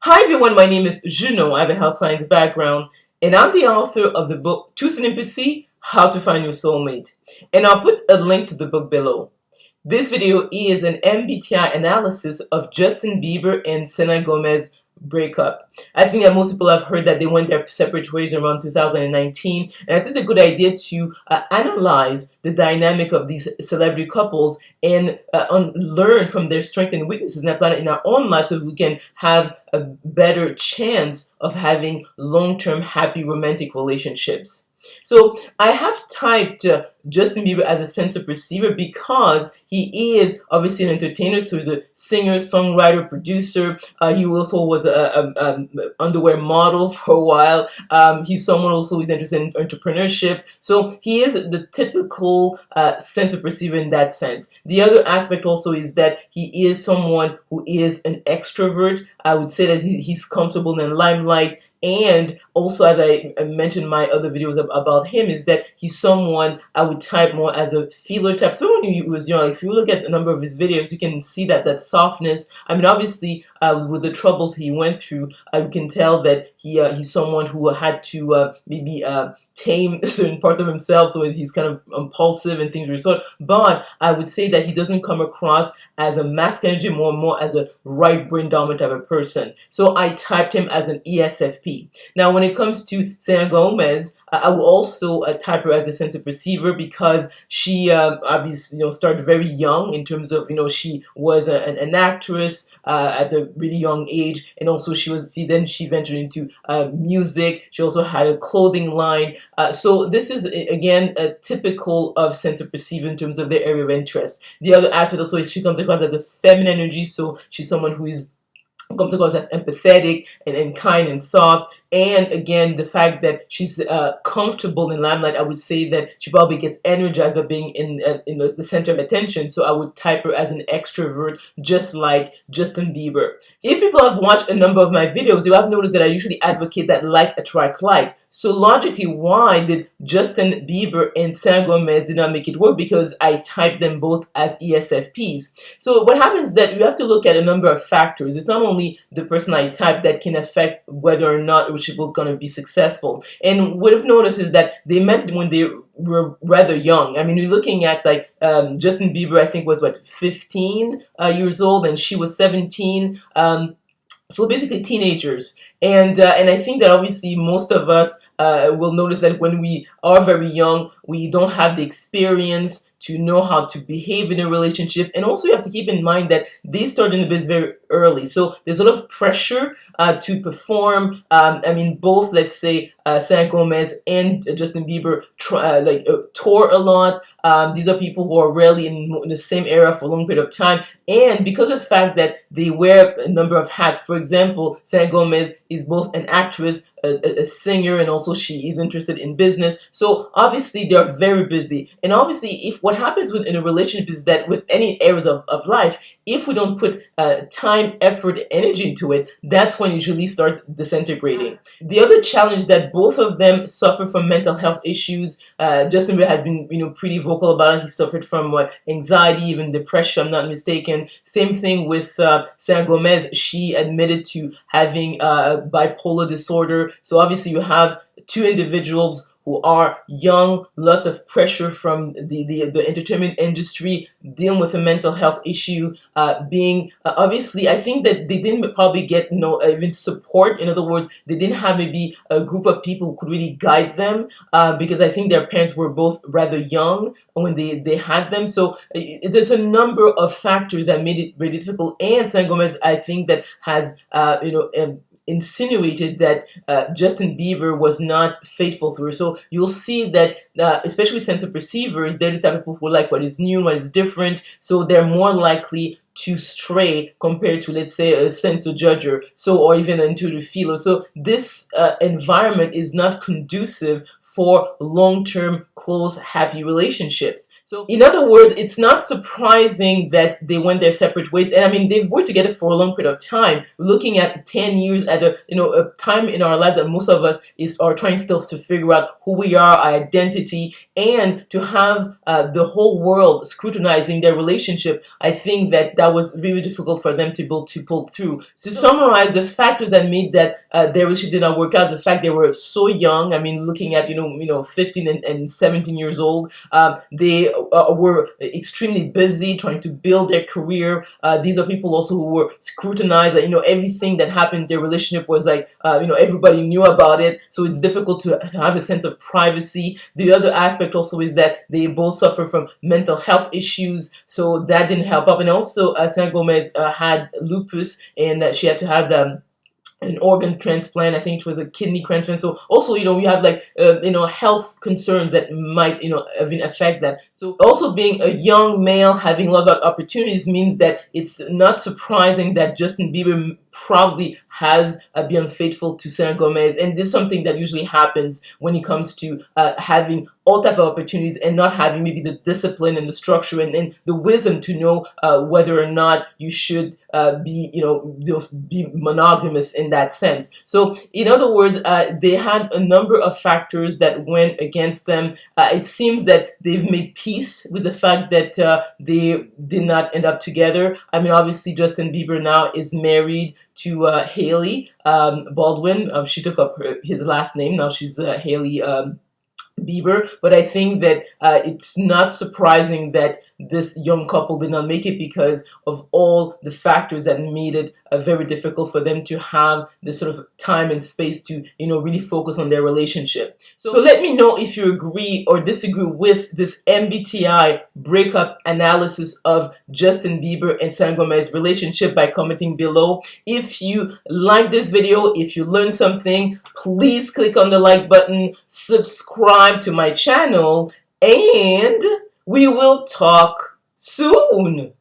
Hi everyone, my name is Junon. I have a health science background, and I'm the author of the book Truth and Empathy: How to Find Your Soulmate. And I'll put a link to the book below. This video is an MBTI analysis of Justin Bieber and Selena Gomez breakup. I think that most people have heard that they went their separate ways around 2019, and it's a good idea to analyze the dynamic of these celebrity couples and learn from their strengths and weaknesses and apply it in our own life so we can have a better chance of having long-term happy romantic relationships. So I have typed Justin Bieber as a sensor perceiver because he is obviously an entertainer, so he's a singer, songwriter, producer. He also was a underwear model for a while. He's someone also who's interested in entrepreneurship. So he is the typical sensor perceiver in that sense. The other aspect also is that he is someone who is an extrovert. I would say that he's comfortable in the limelight. And also, as I mentioned in my other videos about him, is that he's someone I would type more as a feeler type. So when he was young, if you look at a number of his videos, you can see that softness. I mean, obviously, with the troubles he went through, you can tell that he's someone who had to maybe tame certain parts of himself, so he's kind of impulsive and things of the sort. But I would say that he doesn't come across as a masculine energy, more as a right brain dominant type of person. So I typed him as an ESFP. Now, when it comes to Selena Gomez, I will also type her as a sensor perceiver because she obviously started very young in terms of she was an actress at a really young age, and also then she ventured into music. She also had a clothing line. So this is again a typical of sensor perceiver in terms of their area of interest. The other aspect also is she comes across as a feminine energy, so she's someone who comes across as empathetic and kind and soft. And again, the fact that she's comfortable in limelight, I would say that she probably gets energized by being in the center of attention. So I would type her as an extrovert, just like Justin Bieber. If people have watched a number of my videos, you have noticed that I usually advocate that like attract like. So logically, why did Justin Bieber and Selena Gomez did not make it work? Because I typed them both as ESFPs. So what happens is that you have to look at a number of factors. It's not only the person I typed that can affect whether or not which was going to be successful. And what I've noticed is that they met when they were rather young. I mean, you're looking at like Justin Bieber, I think was 15 years old, and she was 17. So basically teenagers. And I think that obviously most of us will notice that when we are very young, we don't have the experience to know how to behave in a relationship. And also you have to keep in mind that they start in the business very early. So there's a lot of pressure to perform. I mean, both, let's say, Selena Gomez and Justin Bieber tour a lot. These are people who are rarely in the same era for a long period of time. And because of the fact that they wear a number of hats, for example, Selena Gomez is both an actress, a singer, and also she is interested in business. So obviously they are very busy. And obviously, if what happens in a relationship is that with any areas of life, if we don't put time, effort, energy into it, that's when it usually starts disintegrating. The other challenge that both of them suffer from mental health issues. Justin Bieber has been pretty vocal about it. He suffered from anxiety, even depression, I'm not mistaken. Same thing with Selena Gomez. She admitted to having bipolar disorder. So obviously you have two individuals who are young, lots of pressure from the entertainment industry, dealing with a mental health issue, obviously, I think that they didn't probably get even support. In other words, they didn't have maybe a group of people who could really guide them because I think their parents were both rather young when they had them. So there's a number of factors that made it very difficult. And Selena Gomez, I think that has insinuated that Justin Bieber was not faithful through her. So you'll see that, especially with sensor perceivers, they're the type of people who like what is new, what is different. So they're more likely to stray compared to, let's say, a sensor judger, or even an intuitive feeler. So this environment is not conducive for long-term, close, happy relationships. So in other words, it's not surprising that they went their separate ways. And I mean, they've worked together for a long period of time. Looking at 10 years at a time in our lives that most of us are trying still to figure out who we are, our identity, and to have the whole world scrutinizing their relationship. I think that was really difficult for them to be able to pull through. To summarize, the factors that made that their relationship did not work out, the fact they were so young. I mean, looking at 15 and 17 years old, they were extremely busy trying to build their career. These are people also who were scrutinized. Everything that happened in their relationship was like, everybody knew about it. So it's difficult to have a sense of privacy. The other aspect also is that they both suffer from mental health issues. So that didn't help up. And also, Selena Gomez had lupus, and she had to have an organ transplant. I think it was a kidney transplant. So also, we have like, health concerns that might, even affect that. So also being a young male having a lot of opportunities means that it's not surprising that Justin Bieber probably has been unfaithful to Selena Gomez. And this is something that usually happens when it comes to having all type of opportunities and not having maybe the discipline and the structure and the wisdom to know whether or not you should be monogamous in that sense. So in other words, they had a number of factors that went against them. It seems that they've made peace with the fact that they did not end up together. I mean, obviously Justin Bieber now is married to Hailey Baldwin. She took up his last name. Now she's Hailey Bieber. But I think that it's not surprising that this young couple did not make it because of all the factors that made it very difficult for them to have this sort of time and space to really focus on their relationship. So let me know if you agree or disagree with this MBTI breakup analysis of Justin Bieber and Selena Gomez's relationship by commenting below. If you like this video, if you learned something, please click on the like button, subscribe to my channel, and we will talk soon.